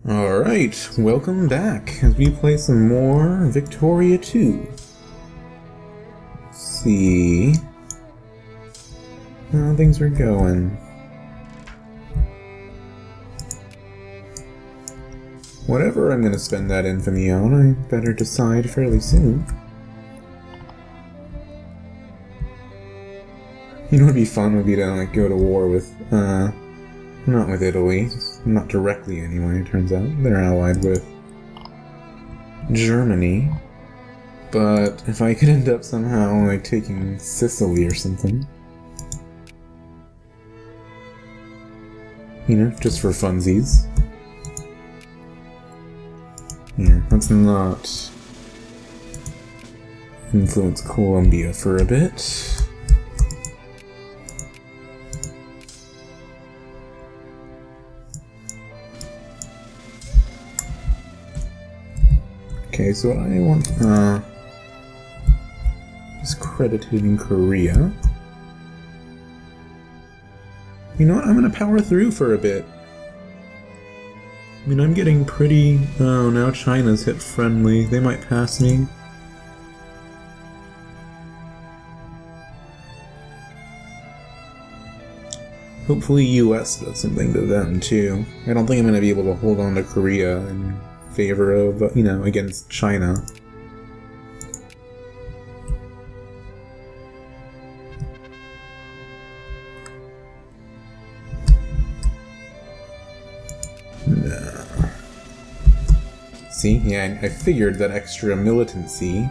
Alright, welcome back as we play some more Victoria 2. Let's see how things are going. Whatever I'm gonna spend that infamy on, I better decide fairly soon. You know what'd be fun would be to go to war with, not with Italy. Not directly, anyway, it turns out. They're allied with Germany. But if I could end up somehow, taking Sicily or something. You know, just for funsies. Here, let's not influence Colombia for a bit. Okay, so I want, discrediting Korea. You know what, I'm gonna power through for a bit. I mean, I'm getting pretty... Oh, now China's hit friendly. They might pass me. Hopefully US does something to them, too. I don't think I'm gonna be able to hold on to Korea in favor of, against China. No. See, yeah, I figured that extra militancy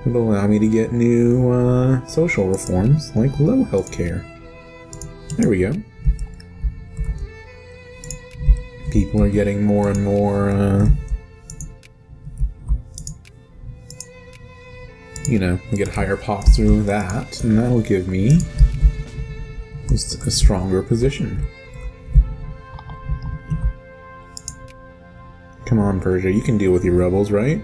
would allow me to get new social reforms, like low healthcare. There we go. People are getting more and more, we get higher pops through that, and that'll give me just a stronger position. Come on, Persia, you can deal with your rebels, right?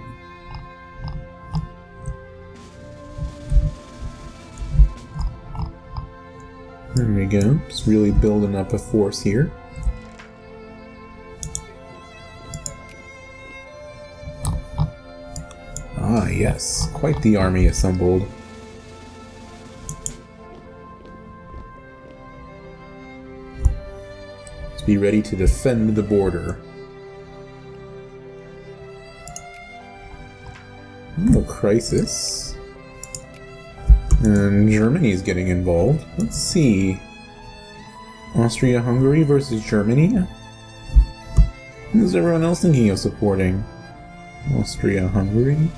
There we go, just really building up a force here. Ah, yes, quite the army assembled. Let's be ready to defend the border. Oh, crisis. And Germany's getting involved. Let's see. Austria-Hungary versus Germany? Who's everyone else thinking of supporting? Austria-Hungary?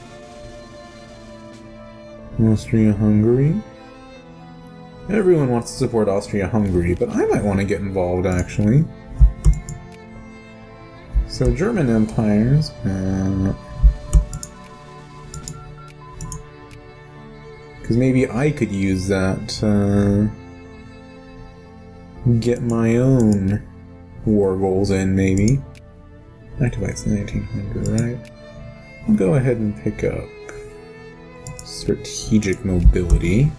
Austria-Hungary? Everyone wants to support Austria-Hungary, but I might want to get involved, actually. So, German empires... because maybe I could use that, get my own war goals in, maybe. Activates 1900, right? I'll go ahead and pick up strategic mobility.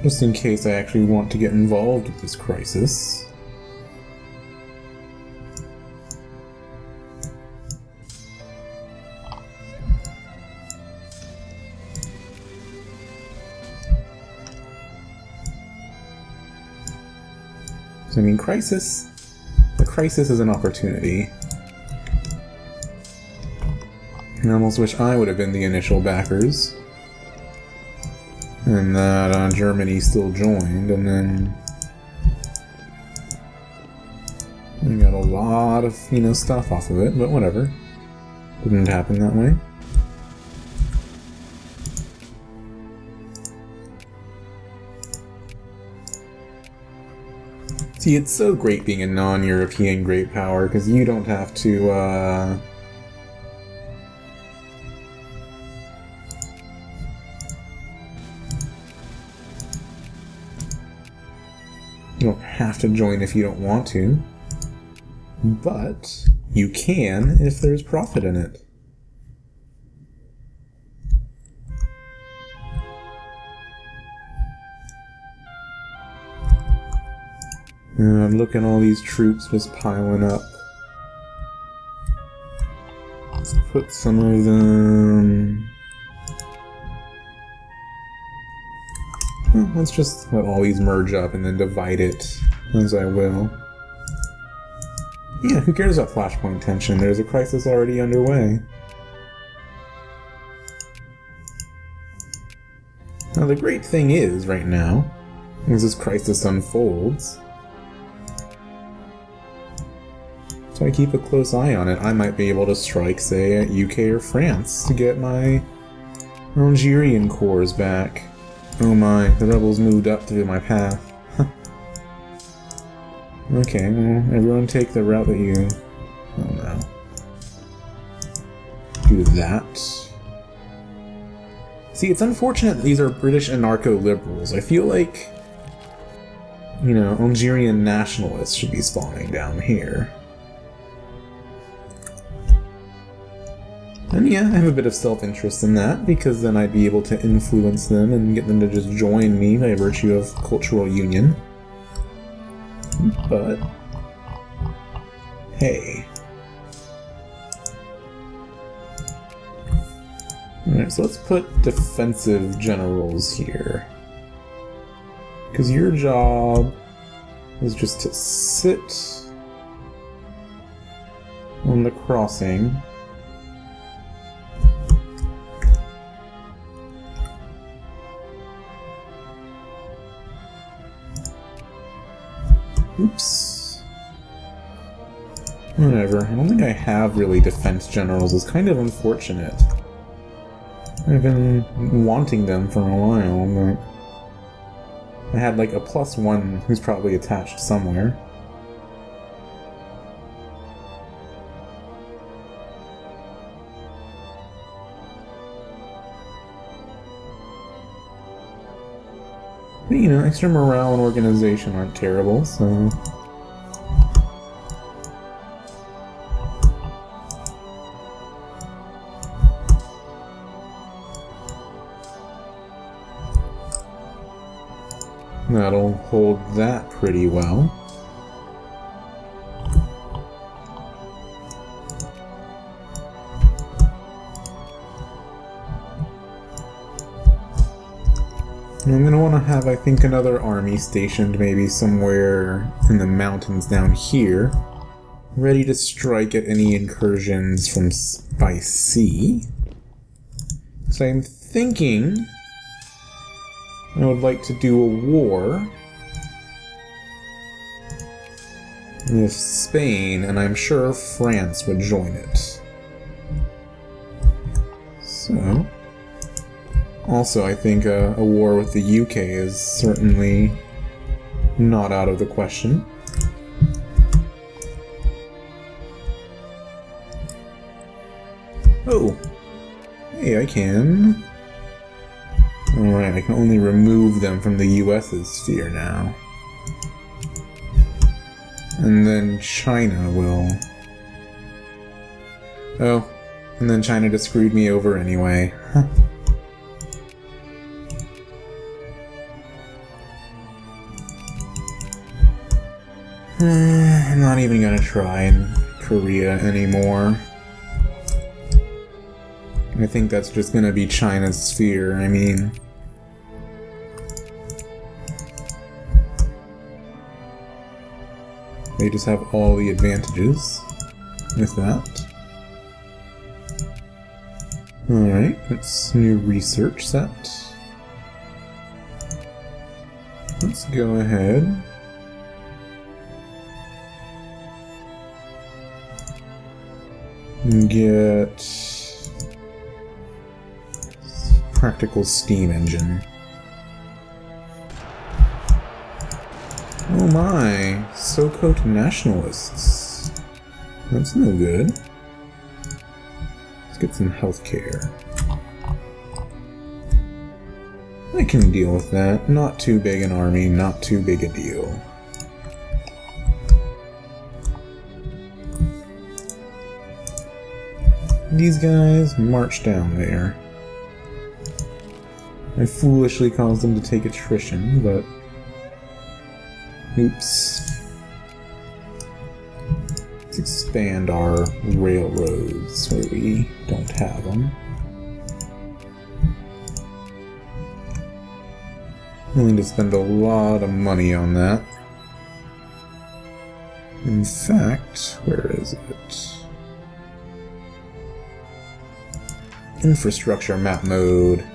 Just in case I actually want to get involved with this crisis. So, I mean, crisis... The crisis is an opportunity. I almost wish I would have been the initial backers. And that Germany still joined, and then... we got a lot of, stuff off of it, but whatever. Didn't happen that way. See, it's so great being a non-European great power, because you don't have to, you don't have to join if you don't want to, but you can if there's profit in it. Look at all these troops just piling up. Let's put some of them... Well, let's just let all these merge up and then divide it as I will. Yeah, who cares about flashpoint tension? There's a crisis already underway. Now the great thing is, right now, as this crisis unfolds, so I keep a close eye on it, I might be able to strike, say, at UK or France to get my Algerian cores back. Oh my, the rebels moved up through my path. Okay, well, everyone take the route that you... Oh no. Do that. See, it's unfortunate that these are British anarcho-liberals. I feel like, you know, Algerian nationalists should be spawning down here. And yeah, I have a bit of self-interest in that, because then I'd be able to influence them and get them to just join me by virtue of cultural union. But... hey. Alright, so let's put defensive generals here. Because your job is just to sit on the crossing. Oops. Whatever. I don't think I have really defense generals. It's kind of unfortunate. I've been wanting them for a while, but I had like a +1 who's probably attached somewhere. But, you know, extra morale and organization aren't terrible, so... that'll hold that pretty well. I'm going to want to have, I think, another army stationed maybe somewhere in the mountains down here, ready to strike at any incursions from by sea. So I'm thinking I would like to do a war with Spain, and I'm sure France would join it. So... also, I think a war with the UK is certainly not out of the question. Oh! Hey, I can... Alright, I can only remove them from the US's sphere now. And then China will... oh, and then China just screwed me over anyway. Huh. I'm not even gonna try in Korea anymore. I think that's just gonna be China's sphere, I mean... they just have all the advantages with that. Alright, let's new research set. Let's go ahead. And get practical steam engine. Oh my, so-called nationalists. That's no good. Let's get some healthcare. I can deal with that. Not too big an army, not too big a deal. These guys march down there. I foolishly caused them to take attrition, but... oops. Let's expand our railroads where we don't have them. Willing to spend a lot of money on that. In fact, where is it? Infrastructure map mode.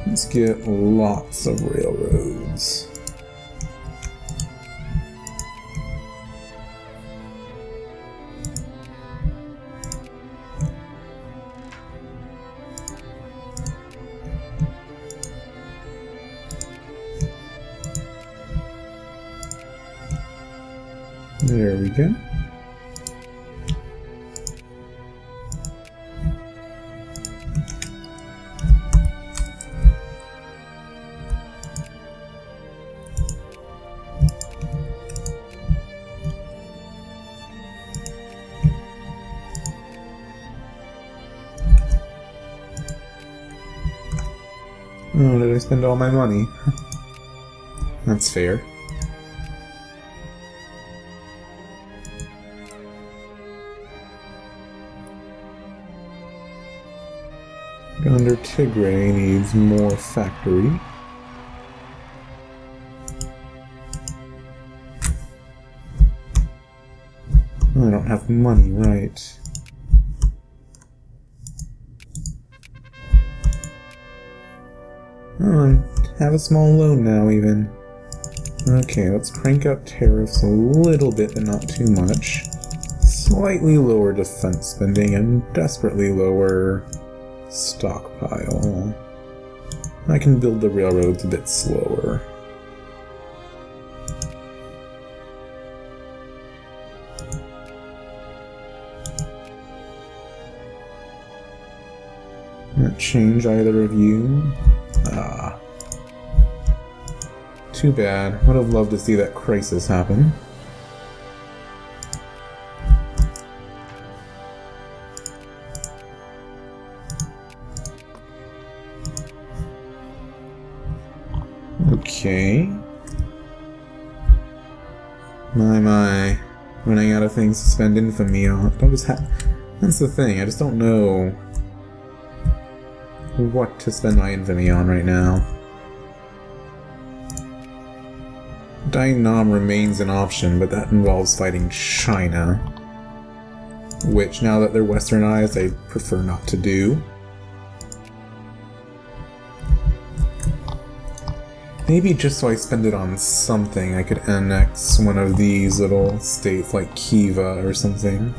Let's get lots of railroads. There we go. Oh, did I spend all my money? That's fair. Under Tigray needs more factory. Oh, I don't have money, right. Oh, I have a small loan now, even. Okay, let's crank up tariffs a little bit, but not too much. Slightly lower defense spending and desperately lower stockpile. I can build the railroads a bit slower. Not change either of you. Ah. Too bad. Would have loved to see that crisis happen. Okay. My. Running out of things to spend infamy on. That's the thing, I just don't know what to spend my infamy on right now. Dying Nam remains an option, but that involves fighting China. Which, now that they're westernized, I prefer not to do. Maybe just so I spend it on something, I could annex one of these little states like Khiva or something.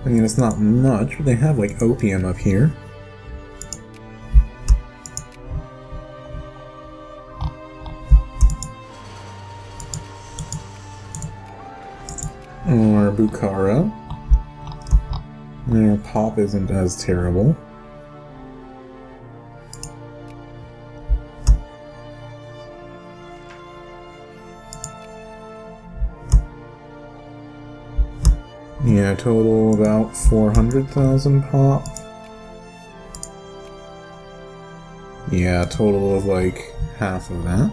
I mean, it's not much, but they have like opium up here. Or Bukhara. Their pop isn't as terrible. Yeah, total about 400,000 pop. Yeah, total of like half of that.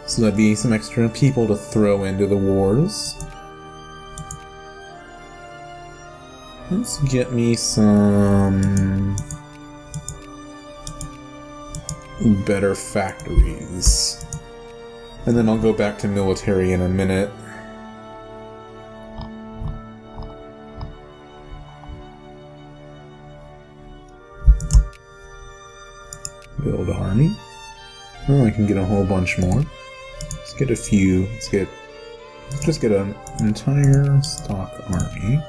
So that'd be some extra people to throw into the wars. Let's get me some better factories. And then I'll go back to military in a minute. Build army. Oh, I can get a whole bunch more. Let's get a few. Let's just get an entire stock army.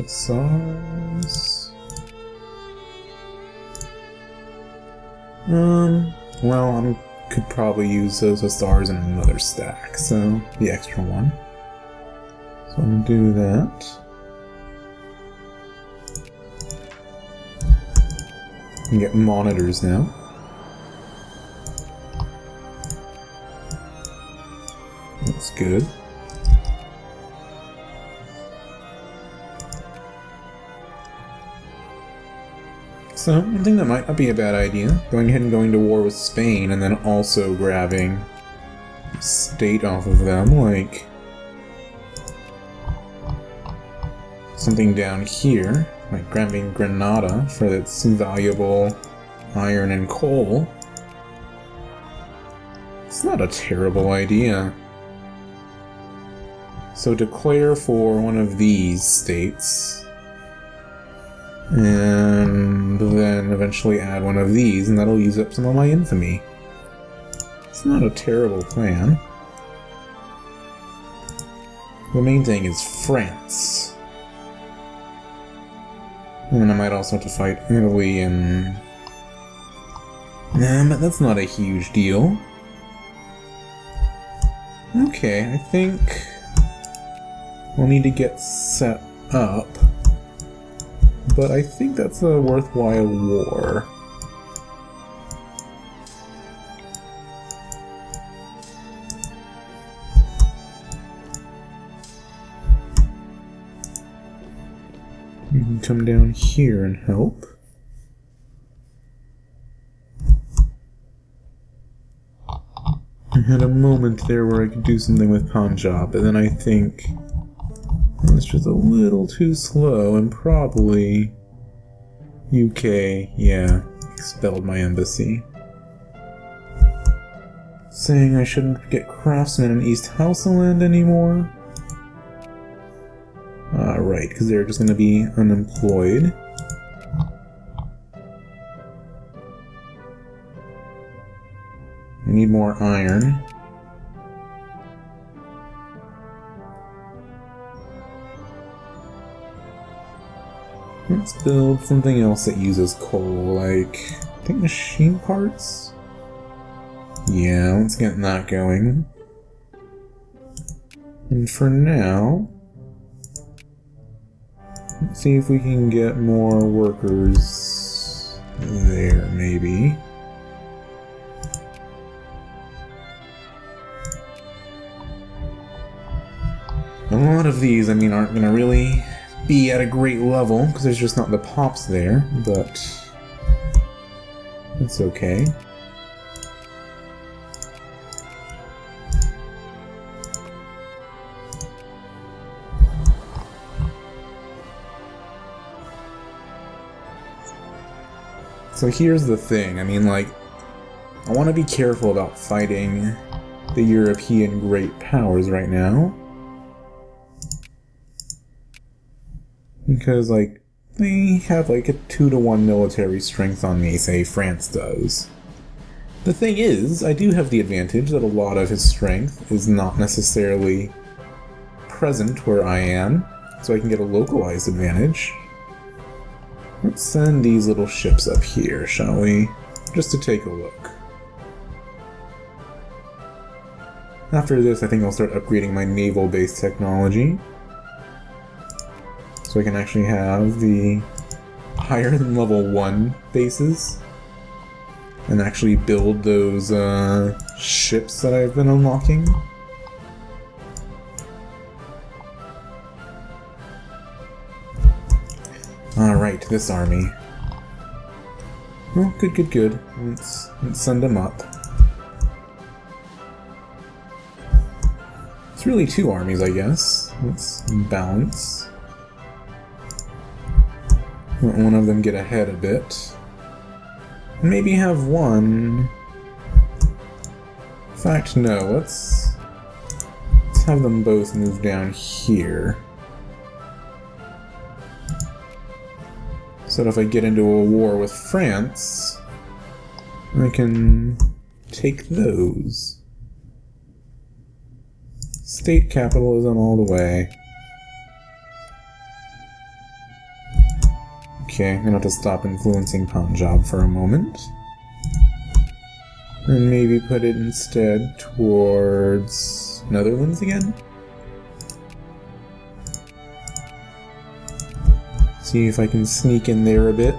SARS. Well, I could probably use those as stars in another stack, so the extra one. So I'm gonna do that. I can get monitors now. That's good. So, I think that might not be a bad idea. Going ahead and going to war with Spain and then also grabbing a state off of them, like something down here, like grabbing Granada for its valuable iron and coal. It's not a terrible idea. So declare for one of these states, and then eventually add one of these, and that'll use up some of my infamy. It's not a terrible plan. The main thing is France. And then I might also have to fight Italy and... Nah, but that's not a huge deal. Okay, I think we'll need to get set up. But I think that's a worthwhile war. You can come down here and help. I had a moment there where I could do something with Punjab, but then I think I was just a little too slow, and probably UK, yeah, expelled my embassy. Saying I shouldn't get craftsmen in East Houseland anymore. Right, because they're just going to be unemployed. I need more iron. Let's build something else that uses coal, like, I think machine parts? Yeah, let's get that going. And for now, let's see if we can get more workers there, maybe. A lot of these, I mean, aren't going to really be at a great level, because there's just not the pops there, but it's okay. So here's the thing, I mean, like, I want to be careful about fighting the European great powers right now. Because, like, they have, like, a 2-to-1 military strength on me, say France does. The thing is, I do have the advantage that a lot of his strength is not necessarily present where I am, so I can get a localized advantage. Let's send these little ships up here, shall we? Just to take a look. After this, I think I'll start upgrading my naval-based technology. So I can actually have the higher than level 1 bases. And actually build those ships that I've been unlocking. Alright, this army. Well, good. Let's send them up. It's really 2 armies, I guess. Let's balance. Let one of them get ahead a bit. Maybe have one... In fact, no, let's have them both move down here. So that if I get into a war with France, I can take those. State capitalism all the way. Okay, I'm gonna have to stop influencing Punjab for a moment. And maybe put it instead towards Netherlands again? See if I can sneak in there a bit.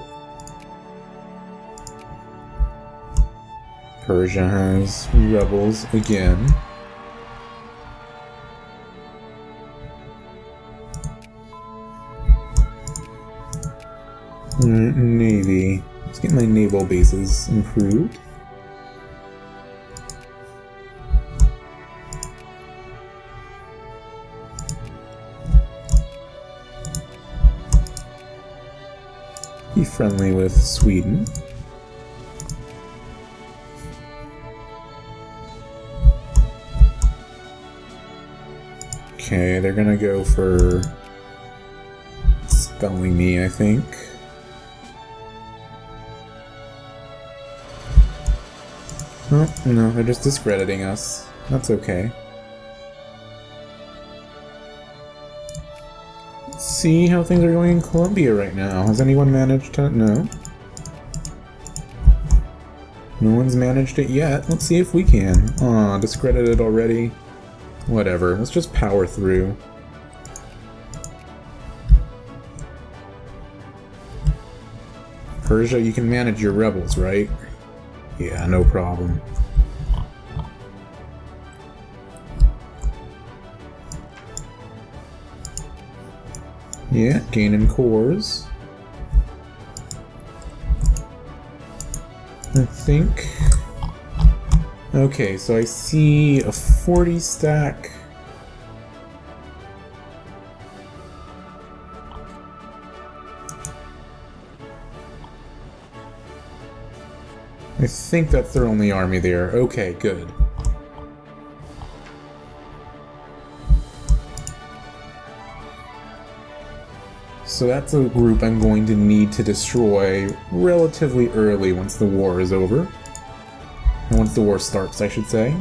Persia has rebels again. Navy. Let's get my naval bases improved. Be friendly with Sweden. Okay, they're gonna go for spelling me, I think. Oh, no, they're just discrediting us. That's okay. Let's see how things are going in Colombia right now. Has anyone managed to... No. No one's managed it yet. Let's see if we can. Aw, discredited already. Whatever, let's just power through. Persia, you can manage your rebels, right? Yeah, no problem. Yeah, gaining cores. I think... Okay, so I see a 40 stack. I think that's their only army there. Okay, good. So that's a group I'm going to need to destroy relatively early once the war is over. Once the war starts, I should say.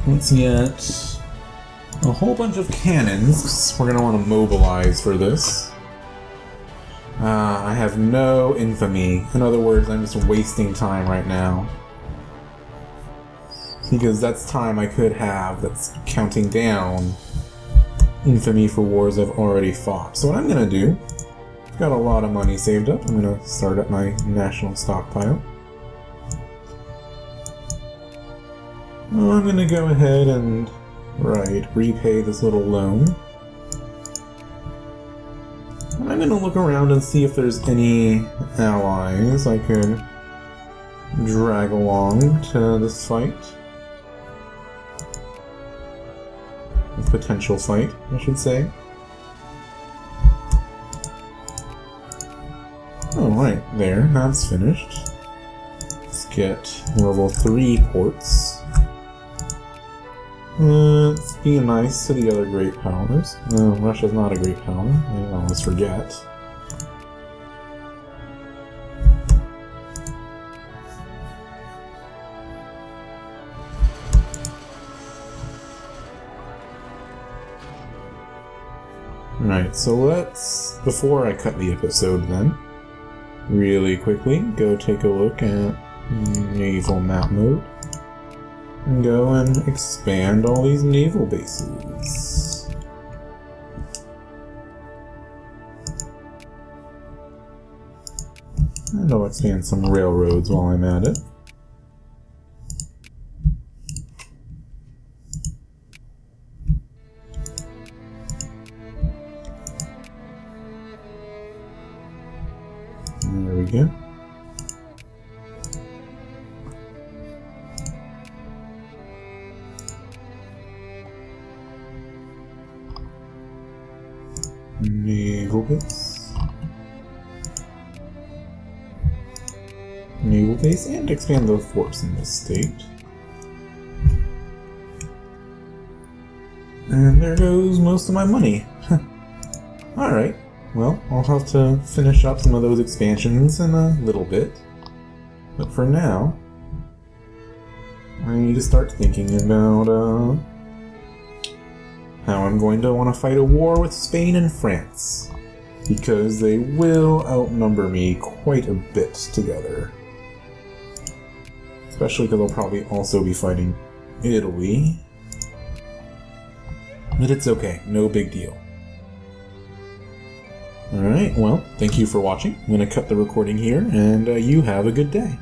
Let's get a whole bunch of cannons, 'cause we're going to want to mobilize for this. I have no infamy. In other words, I'm just wasting time right now. Because that's time I could have that's counting down infamy for wars I've already fought. So what I'm going to do, I've got a lot of money saved up. I'm going to start up my national stockpile. Well, I'm going to go ahead and, repay this little loan. I'm going to look around and see if there's any allies I could drag along to this fight. A potential fight, I should say. Oh, right there, that's finished. Let's get level 3 ports. Let's be nice to the other great powers. No, Russia's not a great power. I always forget. Right, so let's, before I cut the episode then, really quickly go take a look at naval map mode. And go and expand all these naval bases. And I'll expand some railroads while I'm at it. There we go. Naval base. Naval base, and expand the forts in this state. And there goes most of my money. Alright, well, I'll have to finish up some of those expansions in a little bit. But for now, I need to start thinking about, how I'm going to want to fight a war with Spain and France, because they will outnumber me quite a bit together. Especially because I'll probably also be fighting Italy. But it's okay, no big deal. Alright, well, thank you for watching. I'm going to cut the recording here, and you have a good day.